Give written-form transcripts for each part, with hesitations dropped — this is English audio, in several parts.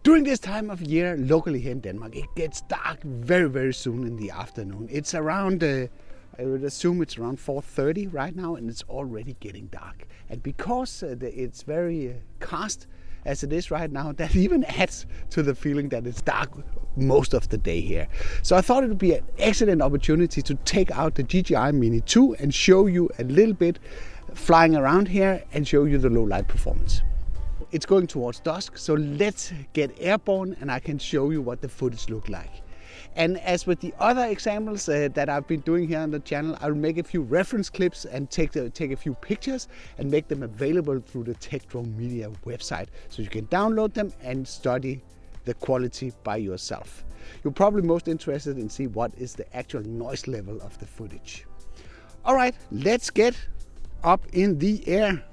During this time of year, locally here in Denmark, it gets dark very, very soon in the afternoon. It's around, I would assume it's around 4:30 right now, and it's already getting dark. And because it's very karst as it is right now, that even adds to the feeling that it's dark most of the day here. So I thought it would be an excellent opportunity to take out the DJI Mini 2 and show you a little bit flying around here and show you the low light performance. It's going towards dusk, so let's get airborne and I can show you what the footage look like. And as with the other examples that I've been doing here on the channel, I'll make a few reference clips and take a few pictures and make them available through the Tech Drone Media website, so you can download them and study the quality by yourself. You're probably most interested in see what is the actual noise level of the footage. All right, let's get up in the air.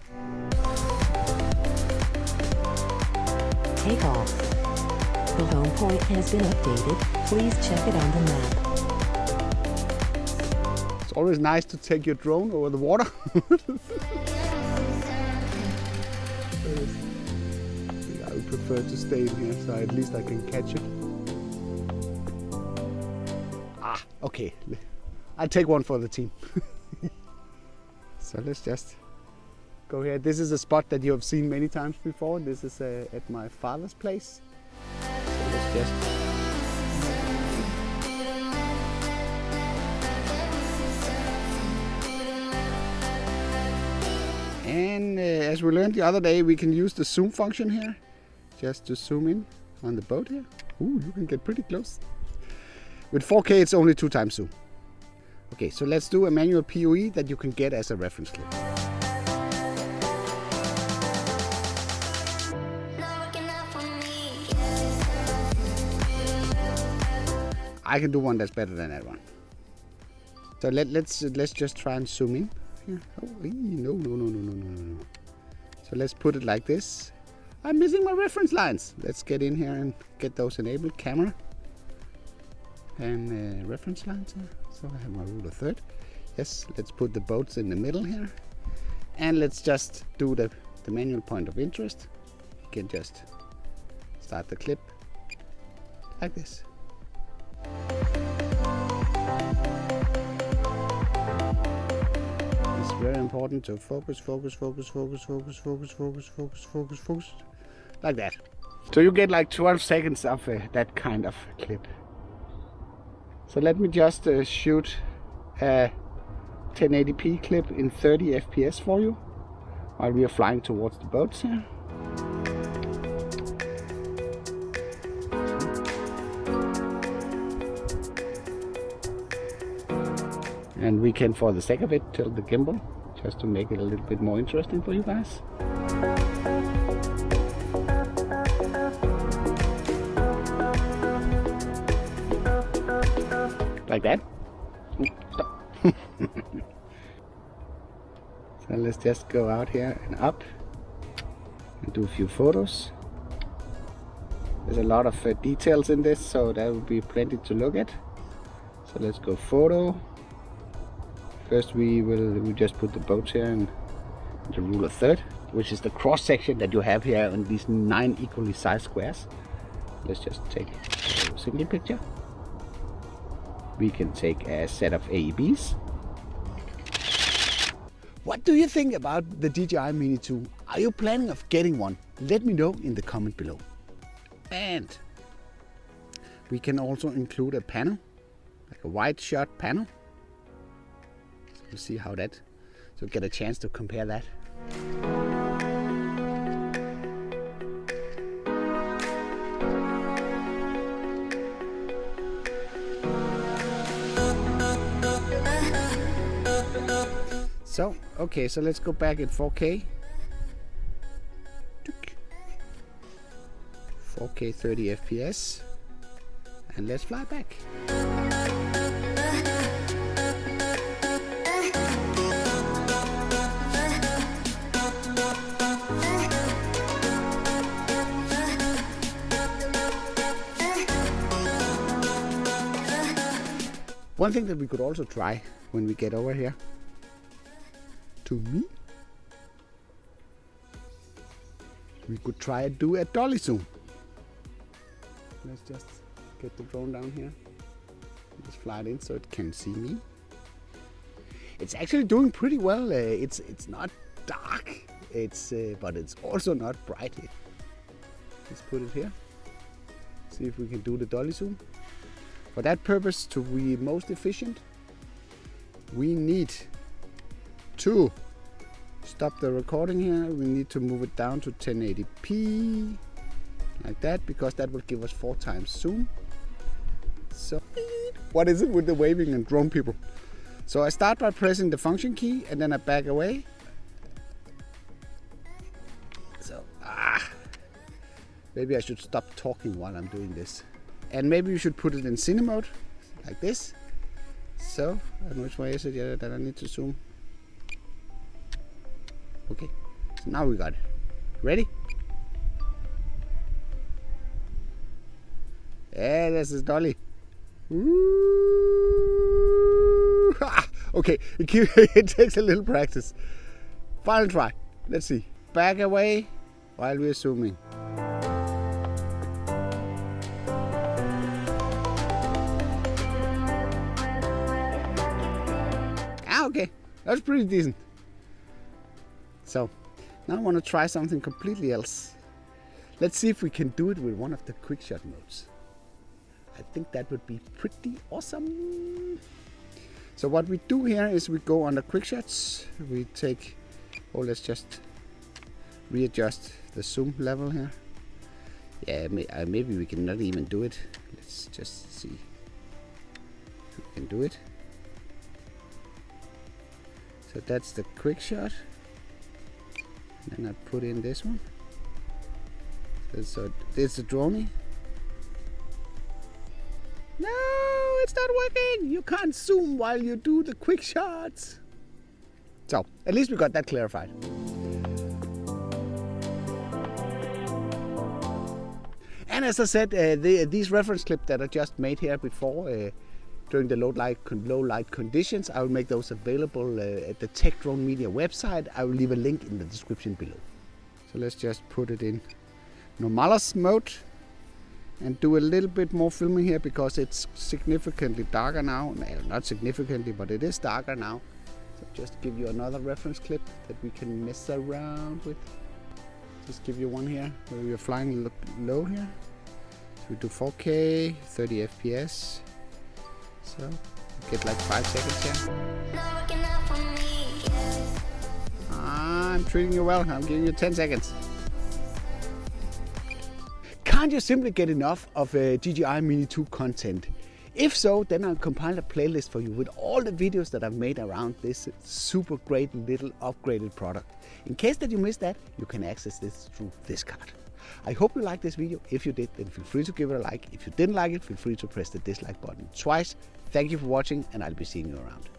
Take off. The home point has been updated. Please check it on the map. It's always nice to take your drone over the water. I would prefer to stay in here, so at least I can catch it. Okay. I'll take one for the team. So let's just go here. This is a spot that you have seen many times before. This is at my father's place. So let's just... And as we learned the other day, we can use the zoom function here, just to zoom in on the boat here. Ooh, you can get pretty close. With 4K, it's only 2x zoom. Okay, so let's do a manual POE that you can get as a reference clip. I can do one that's better than that one. So let's just try and zoom in. Here. Oh, no. So let's put it like this. I'm missing my reference lines. Let's get in here and get those enabled. Camera and reference lines here. So I have my rule of third. Yes, let's put the boats in the middle here. And let's just do the manual point of interest. You can just start the clip like this. It's very important to focus, like that. So you get like 12 seconds of that kind of clip. So let me just shoot a 1080p clip in 30 FPS for you while we are flying towards the boats here. And we can, for the sake of it, tilt the gimbal just to make it a little bit more interesting for you guys. Like that. Ooh, stop. So let's just go out here and up and do a few photos. There's a lot of details in this, so there will be plenty to look at. So let's go photo. First we just put the boats here and the rule of third, which is the cross section that you have here on these 9 equally sized squares. Let's just take a single picture. We can take a set of AEBs. What do you think about the DJI Mini 2? Are you planning of getting one? Let me know in the comment below. And we can also include a panel, like a wide shot panel. We'll see how that, so get a chance to compare that. So, okay, so let's go back in 4K. 4K 30 FPS. And let's fly back. One thing that we could also try when we get over here to me, we could try and do a Dolly Zoom. let's just get the drone down here. Just fly it in so it can see me. It's actually doing pretty well. It's not dark, but it's also not bright. Let's put it here. See if we can do the dolly zoom. For that purpose, to be most efficient, we need to stop the recording here. We need to move it down to 1080p, like that, because that will give us 4 times zoom. So, what is it with the waving and drone people? So I start by pressing the function key and then I back away. So, maybe I should stop talking while I'm doing this. And maybe you should put it in cine mode, like this. So, I don't know which way is it that I need to zoom. Okay, so now we got it. Ready? Yeah, this is Dolly. Ooh. Okay, it takes a little practice. Final try. Let's see. Back away while we're zooming. Okay, that's pretty decent. So, now I want to try something completely else. Let's see if we can do it with one of the quick shot modes. I think that would be pretty awesome. So what we do here is we go under quick shots. We take, let's just readjust the zoom level here. Yeah, maybe we can not even do it. Let's just see if we can do it. So that's the quick shot. And then I put in this one. So it's a drone. No, it's not working. You can't zoom while you do the quick shots. So at least we got that clarified. And as I said, these reference clips that I just made here before, during the low light conditions, I will make those available at the Tech Drone Media website. I will leave a link in the description below. So let's just put it in normalus mode and do a little bit more filming here because it's significantly darker now. No, not significantly, but it is darker now. So just give you another reference clip that we can mess around with. Just give you one here where we are flying low here. So we do 4K, 30 FPS. So get like 5 seconds here. I'm treating you well. I'm giving you 10 seconds. Can't you simply get enough of DJI Mini 2 content? If so, then I'll compile a playlist for you with all the videos that I've made around this super great little upgraded product. In case that you missed that, you can access this through this card. I hope you liked this video. If you did, then feel free to give it a like. If you didn't like it, feel free to press the dislike button twice. Thank you for watching, and I'll be seeing you around.